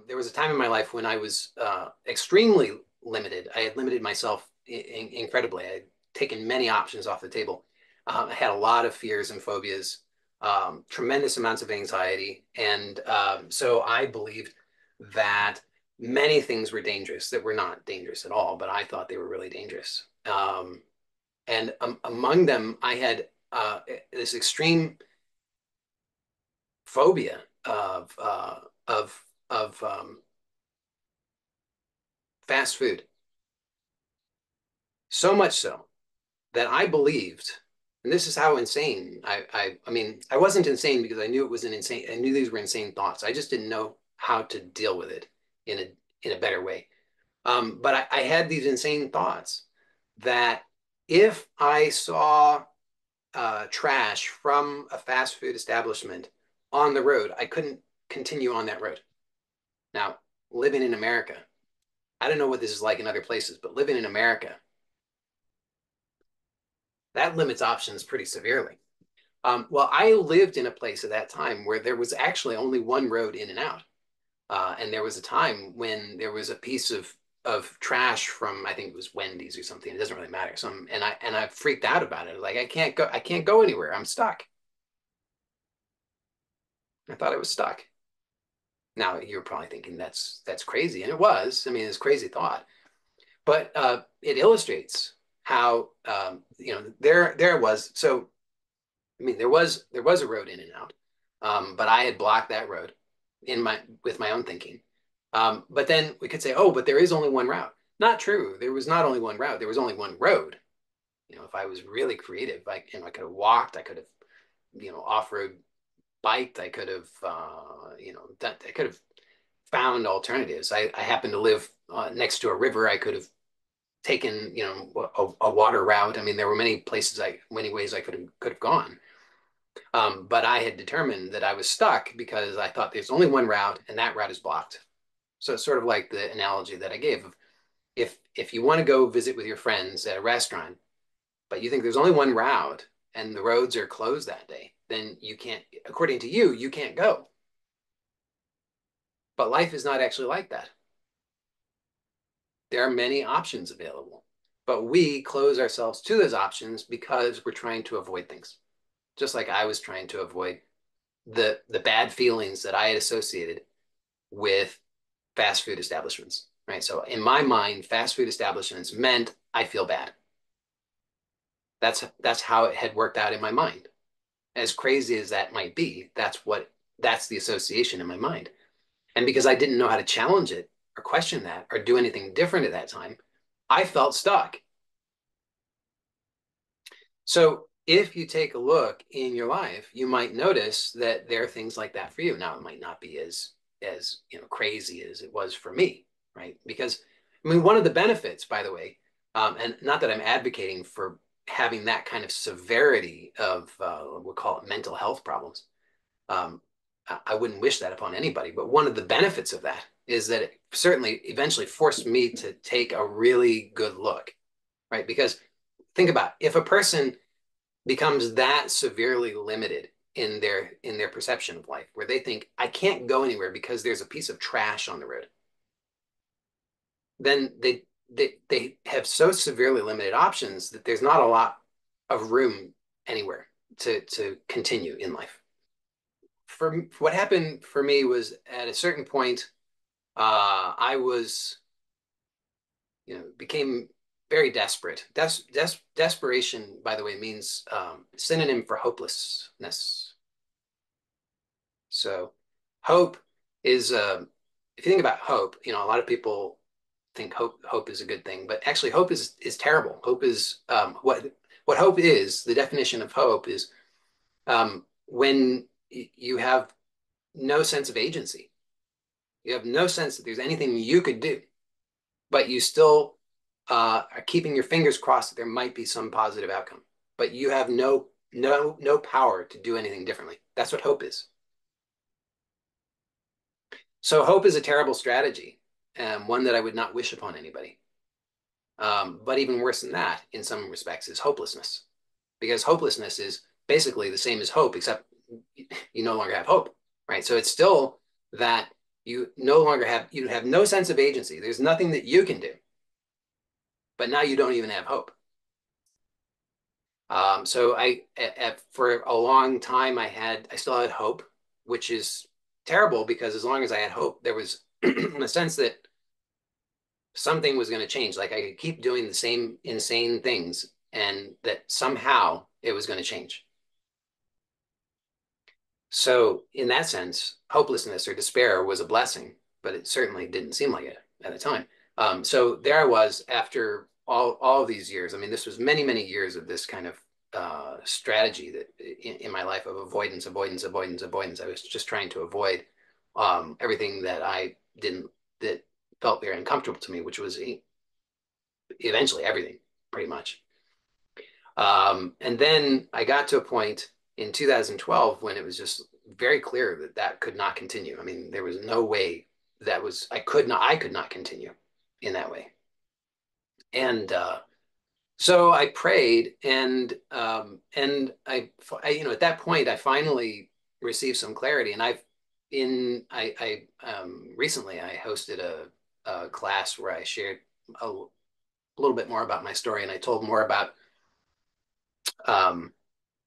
There was a time in my life when I was extremely limited. I had limited myself incredibly. I had taken many options off the table. I had a lot of fears and phobias, tremendous amounts of anxiety. And so I believed that many things were dangerous that were not dangerous at all, but I thought they were really dangerous. And among them, I had this extreme phobia of fast food. So much so that I believed, and this is how insane I mean, I wasn't insane because I knew it was an insane, I knew these were insane thoughts. I just didn't know how to deal with it in a better way. But I had these insane thoughts that if I saw trash from a fast food establishment on the road, I couldn't continue on that road. Now, living in America, I don't know what this is like in other places, but living in America, that limits options pretty severely. Well, I lived in a place at that time where there was actually only one road in and out. And there was a time when there was a piece of trash from, I think it was Wendy's or something. It doesn't really matter. And I freaked out about it. Like I can't go anywhere. I'm stuck. I thought I was stuck. Now you're probably thinking that's crazy, and it was. I mean, it's a crazy thought, but it illustrates how there was. So I mean, there was a road in and out, but I had blocked that road in my with my own thinking. But then we could say, oh, but there is only one route. Not true. There was not only one route. There was only one road. If I was really creative, I could have walked. I could have, off-road biked. I could have, I could have found alternatives. I happen to live next to a river. I could have taken, a water route. I mean, there were many ways I could have gone. But I had determined that I was stuck because I thought there's only one route and that route is blocked. So it's sort of like the analogy that I gave of if you want to go visit with your friends at a restaurant, but you think there's only one route and the roads are closed that day, then you can't, according to you, you can't go. But life is not actually like that. There are many options available, but we close ourselves to those options because we're trying to avoid things. Just like I was trying to avoid the bad feelings that I had associated with fast food establishments, right? So in my mind, fast food establishments meant I feel bad. That's how it had worked out in my mind. As crazy as that might be, that's the association in my mind. And because I didn't know how to challenge it or question that or do anything different at that time, I felt stuck. So if you take a look in your life, you might notice that there are things like that for you. Now, it might not be as crazy as it was for me, right? Because I mean, one of the benefits, by the way, and not that I'm advocating for having that kind of severity of we'll call it mental health problems. Um, I wouldn't wish that upon anybody, but one of the benefits of that is that it certainly eventually forced me to take a really good look, right? Because think about it, if a person becomes that severely limited in their perception of life, where they think I can't go anywhere because there's a piece of trash on the road, then they have so severely limited options that there's not a lot of room anywhere to continue in life. For what happened for me was at a certain point, I was, became very desperate. Desperation, by the way, means synonym for hopelessness. So hope is, if you think about hope, a lot of people think hope is a good thing, but actually hope is terrible. Hope is what hope is. The definition of hope is when you have no sense of agency. You have no sense that there's anything you could do, but you still are keeping your fingers crossed that there might be some positive outcome. But you have no power to do anything differently. That's what hope is. So hope is a terrible strategy, one that I would not wish upon anybody. But even worse than that, in some respects, is hopelessness, because hopelessness is basically the same as hope, except you no longer have hope, right? So it's still that You have no sense of agency. There's nothing that you can do, but now you don't even have hope. So for a long time, I still had hope, which is terrible because as long as I had hope, there was a sense that something was going to change. Like I could keep doing the same insane things and that somehow it was going to change. So in that sense, hopelessness or despair was a blessing, but it certainly didn't seem like it at the time. So there I was after all of these years. I mean, this was many, many years of this kind of strategy that in my life of avoidance, avoidance, avoidance, avoidance. I was just trying to avoid everything that I didn't that felt very uncomfortable to me, which was eventually everything, pretty much. And then I got to a point in 2012 when it was just very clear that that could not continue. I mean, there was no way I could not continue in that way. And so I prayed, at that point I finally received some clarity. And recently I hosted a class where I shared a little bit more about my story, and I told more about um,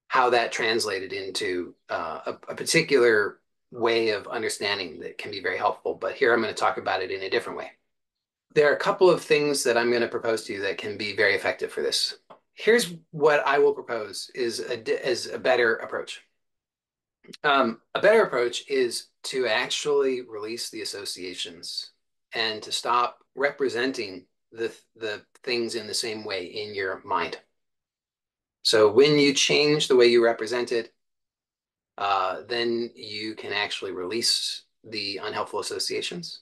how that translated into a particular way of understanding that can be very helpful. But here I'm going to talk about it in a different way. There are a couple of things that I'm going to propose to you that can be very effective for this. Here's what I will propose is a better approach. A better approach is to actually release the associations and to stop representing the things in the same way in your mind. So when you change the way you represent it, then you can actually release the unhelpful associations.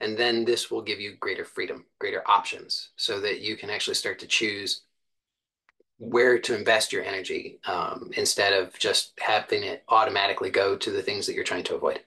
And then this will give you greater freedom, greater options, so that you can actually start to choose where to invest your energy instead of just having it automatically go to the things that you're trying to avoid.